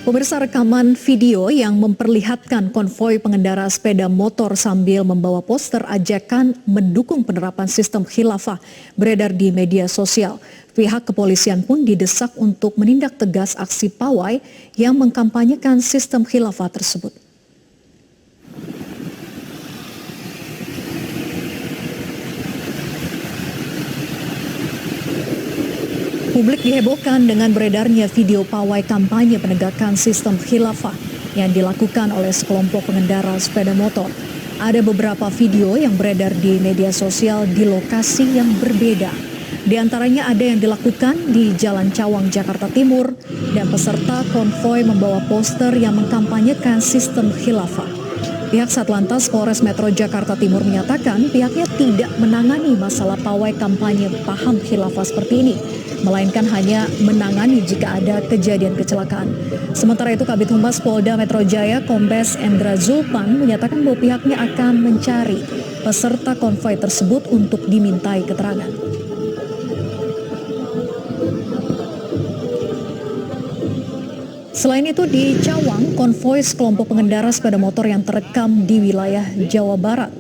Pemirsa, rekaman video yang memperlihatkan konvoi pengendara sepeda motor sambil membawa poster ajakan mendukung penerapan sistem khilafah beredar di media sosial. Pihak kepolisian pun didesak untuk menindak tegas aksi pawai yang mengkampanyekan sistem khilafah tersebut. Publik dihebohkan dengan beredarnya video pawai kampanye penegakan sistem khilafah yang dilakukan oleh sekelompok pengendara sepeda motor. Ada beberapa video yang beredar di media sosial di lokasi yang berbeda. Di antaranya ada yang dilakukan di Jalan Cawang, Jakarta Timur, dan peserta konvoi membawa poster yang mengkampanyekan sistem khilafah. Pihak Satlantas Polres Metro Jakarta Timur menyatakan pihaknya tidak menangani masalah pawai kampanye paham khilafah seperti ini, melainkan hanya menangani jika ada kejadian kecelakaan. Sementara itu, Kabid Humas Polda Metro Jaya Kombes Endra Zulpan menyatakan bahwa pihaknya akan mencari peserta konvoi tersebut untuk dimintai keterangan. Selain itu, di Cawang, konvoi sekelompok pengendara sepeda motor yang terekam di wilayah Jawa Barat.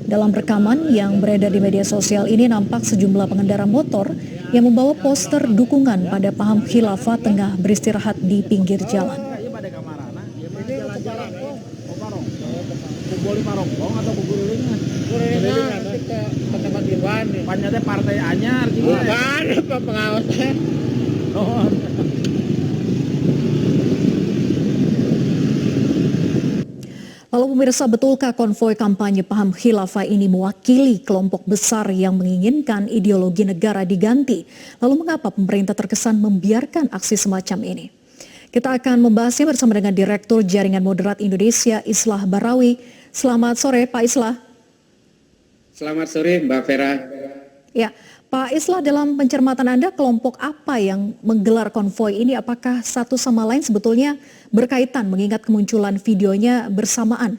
Dalam rekaman yang beredar di media sosial ini nampak sejumlah pengendara motor yang membawa poster dukungan pada paham khilafah tengah beristirahat di pinggir jalan. Partai anyar pengawasnya. Lalu pemirsa, betulkah konvoi kampanye paham khilafah ini mewakili kelompok besar yang menginginkan ideologi negara diganti? Lalu mengapa pemerintah terkesan membiarkan aksi semacam ini? Kita akan membahasnya bersama dengan Direktur Jaringan Moderat Indonesia, Islah Barawi. Selamat sore, Pak Islah. Selamat sore, Mbak Vera. Ya, Pak Islah, dalam pencermatan Anda, kelompok apa yang menggelar konvoi ini? Apakah satu sama lain sebetulnya berkaitan mengingat kemunculan videonya bersamaan?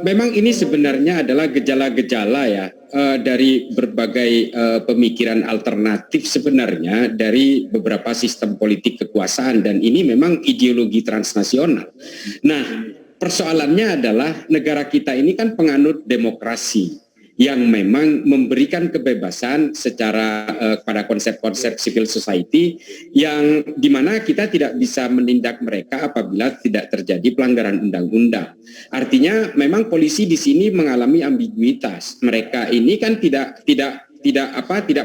Memang ini sebenarnya adalah gejala-gejala ya dari berbagai pemikiran alternatif sebenarnya dari beberapa sistem politik kekuasaan, dan ini memang ideologi transnasional. Nah, persoalannya adalah negara kita ini kan penganut demokrasi yang memang memberikan kebebasan secara pada konsep-konsep civil society yang dimana kita tidak bisa menindak mereka apabila tidak terjadi pelanggaran undang-undang. Artinya memang polisi di sini mengalami ambiguitas. Mereka ini kan tidak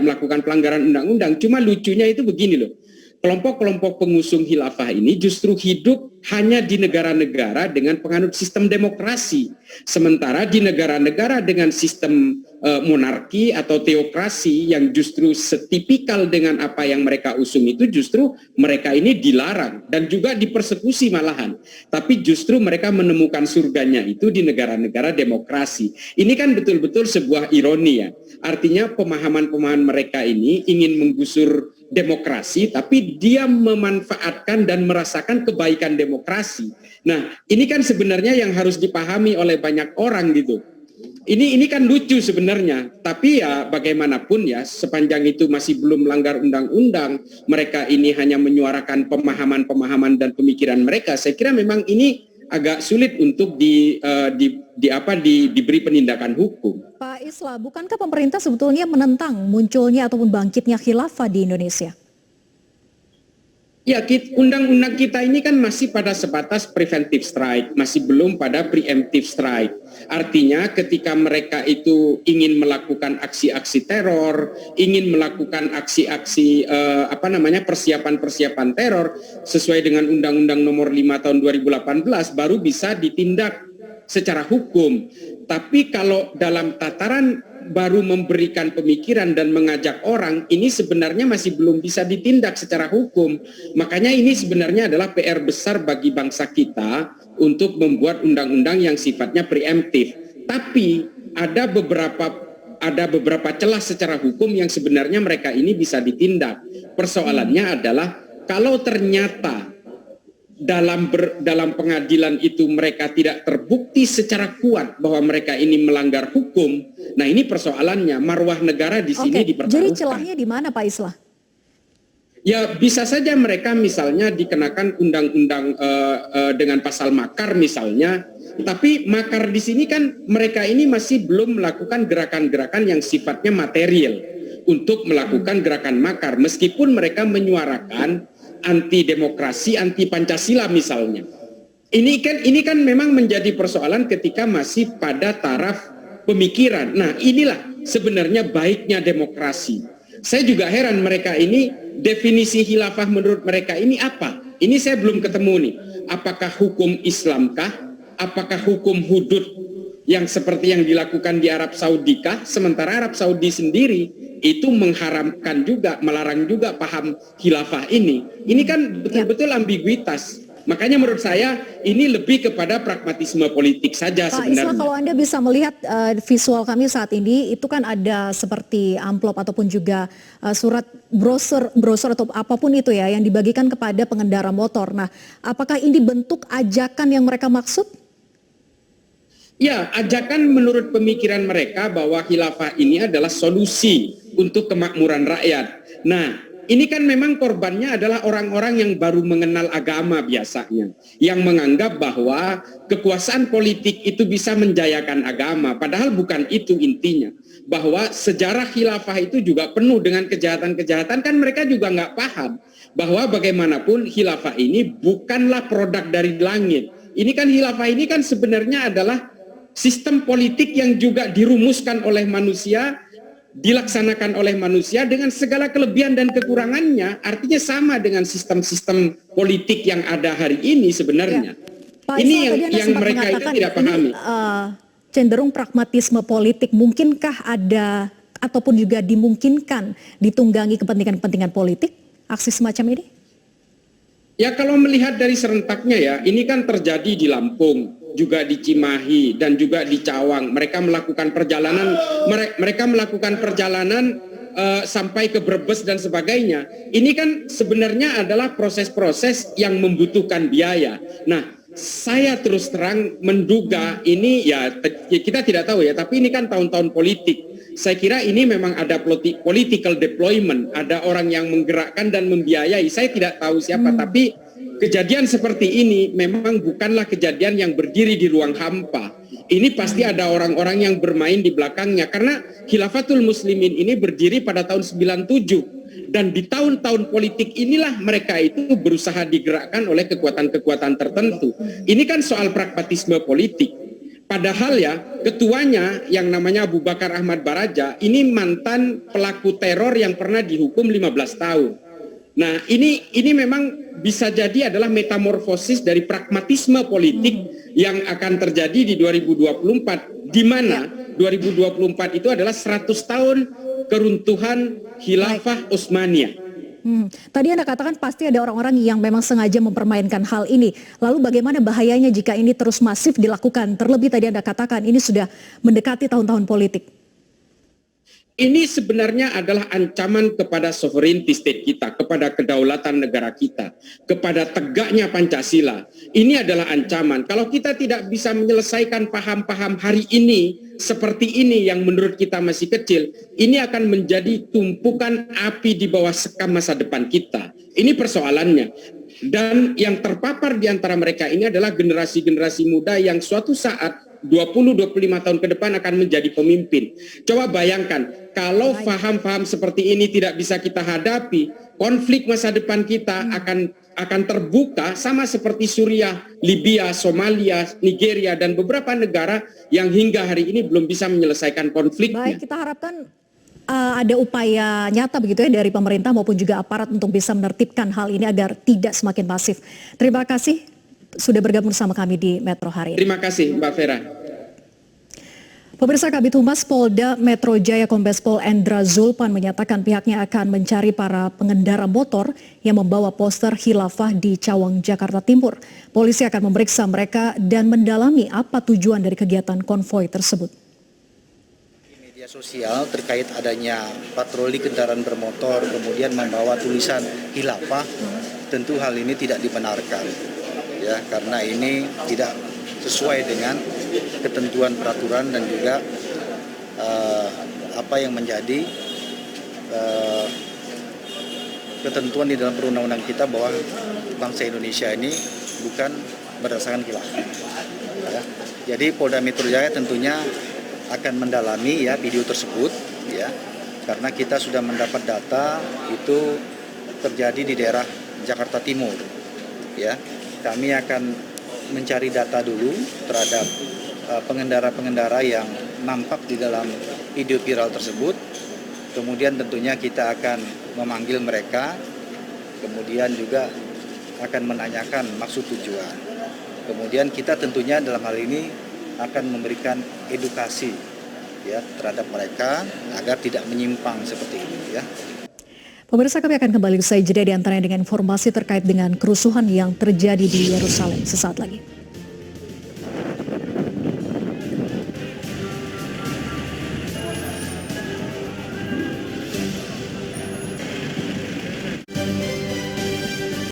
melakukan pelanggaran undang-undang. Cuma lucunya itu begini loh. Kelompok-kelompok pengusung khilafah ini justru hidup hanya di negara-negara dengan penganut sistem demokrasi. Sementara di negara-negara dengan sistem monarki atau teokrasi yang justru setipikal dengan apa yang mereka usung itu, justru mereka ini dilarang dan juga dipersekusi malahan. Tapi justru mereka menemukan surganya itu di negara-negara demokrasi. Ini kan betul-betul sebuah ironi ya. Artinya pemahaman-pemahaman mereka ini ingin menggusur demokrasi, tapi dia memanfaatkan dan merasakan kebaikan demokrasi. Nah, ini kan sebenarnya yang harus dipahami oleh banyak orang gitu. Ini kan lucu sebenarnya, tapi ya bagaimanapun ya, sepanjang itu masih belum melanggar undang-undang, mereka ini hanya menyuarakan pemahaman-pemahaman dan pemikiran mereka. Saya kira memang ini agak sulit untuk diberi penindakan hukum. Pak Islah, bukankah pemerintah sebetulnya menentang munculnya ataupun bangkitnya khilafah di Indonesia? Ya, undang-undang kita ini kan masih pada sebatas preventive strike, masih belum pada preemptive strike. Artinya ketika mereka itu ingin melakukan aksi-aksi teror, ingin melakukan aksi-aksi persiapan-persiapan teror sesuai dengan Undang-Undang Nomor 5 Tahun 2018 baru bisa ditindak secara hukum. Tapi kalau dalam tataran baru memberikan pemikiran dan mengajak orang, ini sebenarnya masih belum bisa ditindak secara hukum. Makanya ini sebenarnya adalah PR besar bagi bangsa kita untuk membuat undang-undang yang sifatnya preemptif. Tapi ada beberapa celah secara hukum yang sebenarnya mereka ini bisa ditindak. Persoalannya adalah kalau ternyata dalam pengadilan itu mereka tidak terbukti secara kuat bahwa mereka ini melanggar hukum. Nah, ini persoalannya, marwah negara di sini dipertaruhkan. Jadi celahnya di mana, Pak Islah? Ya bisa saja mereka misalnya dikenakan undang-undang dengan pasal makar misalnya, tapi makar di sini kan mereka ini masih belum melakukan gerakan-gerakan yang sifatnya material untuk melakukan gerakan makar, meskipun mereka menyuarakan anti demokrasi, anti Pancasila misalnya. Ini kan memang menjadi persoalan ketika masih pada taraf pemikiran. Nah, inilah sebenarnya baiknya demokrasi. Saya juga heran mereka ini, definisi khilafah menurut mereka ini apa? Ini saya belum ketemu nih. Apakah hukum Islamkah? Apakah hukum hudud yang seperti yang dilakukan di Arab Saudi kah? Sementara Arab Saudi sendiri itu mengharamkan juga, melarang juga paham khilafah ini. Ini kan betul-betul ambiguitas. Makanya menurut saya ini lebih kepada pragmatisme politik saja Pak sebenarnya. Islah, kalau Anda bisa melihat visual kami saat ini, itu kan ada seperti amplop ataupun juga surat brosur atau apapun itu ya yang dibagikan kepada pengendara motor. Nah, apakah ini bentuk ajakan yang mereka maksud? Ya, ajakan menurut pemikiran mereka bahwa khilafah ini adalah solusi untuk kemakmuran rakyat. Nah, ini kan memang korbannya adalah orang-orang yang baru mengenal agama biasanya, yang menganggap bahwa kekuasaan politik itu bisa menjayakan agama, padahal bukan itu intinya. Bahwa sejarah khilafah itu juga penuh dengan kejahatan-kejahatan, kan mereka juga nggak paham bahwa bagaimanapun khilafah ini bukanlah produk dari langit. Ini kan khilafah ini kan sebenarnya adalah sistem politik yang juga dirumuskan oleh manusia, dilaksanakan oleh manusia dengan segala kelebihan dan kekurangannya, artinya sama dengan sistem-sistem politik yang ada hari ini sebenarnya. Ya. Pak Ini Islah, yang mereka itu tidak pahami. Cenderung pragmatisme politik, mungkinkah ada ataupun juga dimungkinkan ditunggangi kepentingan-kepentingan politik aksi semacam ini? Ya kalau melihat dari serentaknya ya, ini kan terjadi di Lampung, juga di Cimahi dan juga di Cawang. Mereka melakukan perjalanan sampai ke Brebes dan sebagainya. Ini kan sebenarnya adalah proses-proses yang membutuhkan biaya. Nah, saya terus terang menduga ini ya kita tidak tahu ya, tapi ini kan tahun-tahun politik. Saya kira ini memang ada political deployment, ada orang yang menggerakkan dan membiayai. Saya tidak tahu siapa, tapi kejadian seperti ini memang bukanlah kejadian yang berdiri di ruang hampa. Ini pasti ada orang-orang yang bermain di belakangnya, karena Khilafatul Muslimin ini berdiri pada tahun 97. Dan di tahun-tahun politik inilah mereka itu berusaha digerakkan oleh kekuatan-kekuatan tertentu. Ini kan soal pragmatisme politik. Padahal ya ketuanya yang namanya Abu Bakar Ahmad Baraja ini mantan pelaku teror yang pernah dihukum 15 tahun. Nah ini memang bisa jadi adalah metamorfosis dari pragmatisme politik yang akan terjadi di 2024, di mana 2024 itu adalah 100 tahun keruntuhan Khilafah Utsmaniyah. Tadi Anda katakan pasti ada orang-orang yang memang sengaja mempermainkan hal ini. Lalu bagaimana bahayanya jika ini terus masif dilakukan? Terlebih tadi Anda katakan ini sudah mendekati tahun-tahun politik. Ini sebenarnya adalah ancaman kepada sovereignty state kita, kepada kedaulatan negara kita, kepada tegaknya Pancasila. Ini adalah ancaman. Kalau kita tidak bisa menyelesaikan paham-paham hari ini, seperti ini yang menurut kita masih kecil, ini akan menjadi tumpukan api di bawah sekam masa depan kita. Ini persoalannya. Dan yang terpapar di antara mereka ini adalah generasi-generasi muda yang suatu saat 20-25 tahun ke depan akan menjadi pemimpin. Coba bayangkan, kalau paham-paham seperti ini tidak bisa kita hadapi, konflik masa depan kita akan terbuka sama seperti Suriah, Libya, Somalia, Nigeria, dan beberapa negara yang hingga hari ini belum bisa menyelesaikan konfliknya. Baik, kita harapkan ada upaya nyata begitu ya dari pemerintah maupun juga aparat untuk bisa menertibkan hal ini agar tidak semakin pasif. Terima kasih sudah bergabung bersama kami di Metro hari ini. Terima kasih Mbak Vera. Pemirsa, Kabid Humas Polda Metro Jaya Kombes Pol Endra Zulpan menyatakan pihaknya akan mencari para pengendara motor yang membawa poster khilafah di Cawang, Jakarta Timur. Polisi akan memeriksa mereka dan mendalami apa tujuan dari kegiatan konvoi tersebut. Media sosial terkait adanya patroli kendaraan bermotor kemudian membawa tulisan khilafah, tentu hal ini tidak dibenarkan. Ya, karena ini tidak sesuai dengan ketentuan peraturan dan juga apa yang menjadi ketentuan di dalam perundang-undang kita bahwa bangsa Indonesia ini bukan berdasarkan khilafah. Ya. Jadi Polda Metro Jaya tentunya akan mendalami ya video tersebut ya, karena kita sudah mendapat data itu terjadi di daerah Jakarta Timur. Ya, kami akan mencari data dulu terhadap pengendara-pengendara yang nampak di dalam video viral tersebut. Kemudian tentunya kita akan memanggil mereka, kemudian juga akan menanyakan maksud tujuan. Kemudian kita tentunya dalam hal ini akan memberikan edukasi ya terhadap mereka agar tidak menyimpang seperti ini ya. Pemirsa, kami akan kembali usai jeda di antaranya dengan informasi terkait dengan kerusuhan yang terjadi di Yerusalem sesaat lagi.